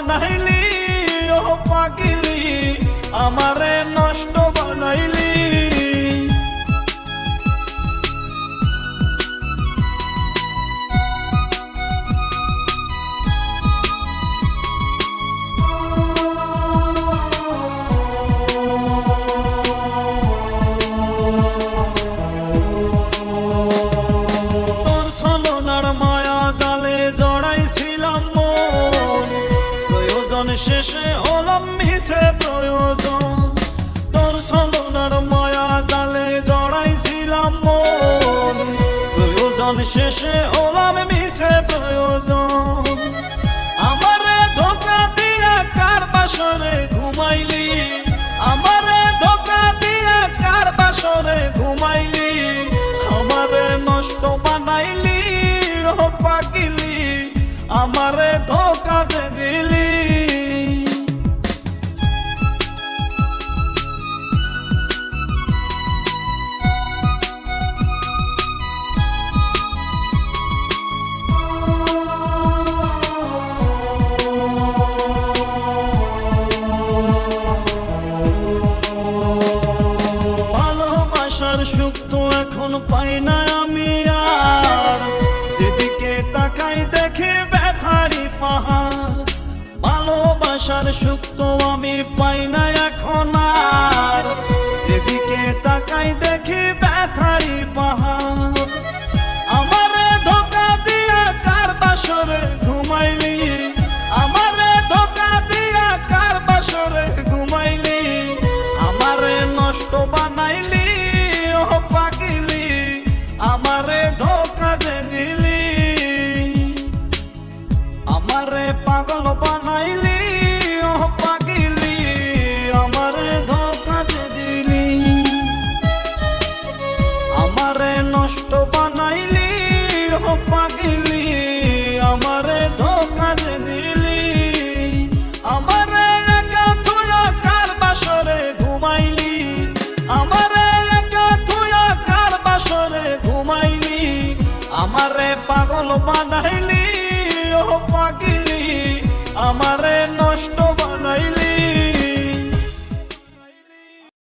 বানাইলি ও পাগলি, আমারে নষ্ট বানাইলি। তোর ছলনার মায়া জালে জড়াইছিলাম মন, প্রয়োজন শেষে হলাম মিছে প্রয়োজন। তোর ছলনার মায়া জালে জড়াইছিলাম মন, প্রয়োজন শেষে হলাম মিছে প্রয়োজন। আমারে ধোঁকা দিয়া কার বাসরে ঘুমাইলি, আমারে ধোঁকা দিয়া কার বাসরে ঘুমাইলি, আমারে নষ্ট বানাইলি ও পাগলি, আমারে ধোঁকা যে দিলি। ভালোবাসার সুখ তো এখন পাই না আমি আর, যেদিকে তাকাই দেখি ব্যথারি পাহাড়। ভালোবাসার সুখ তো আমি পাই না এখন আর, যেদিকে তাকাই দেখি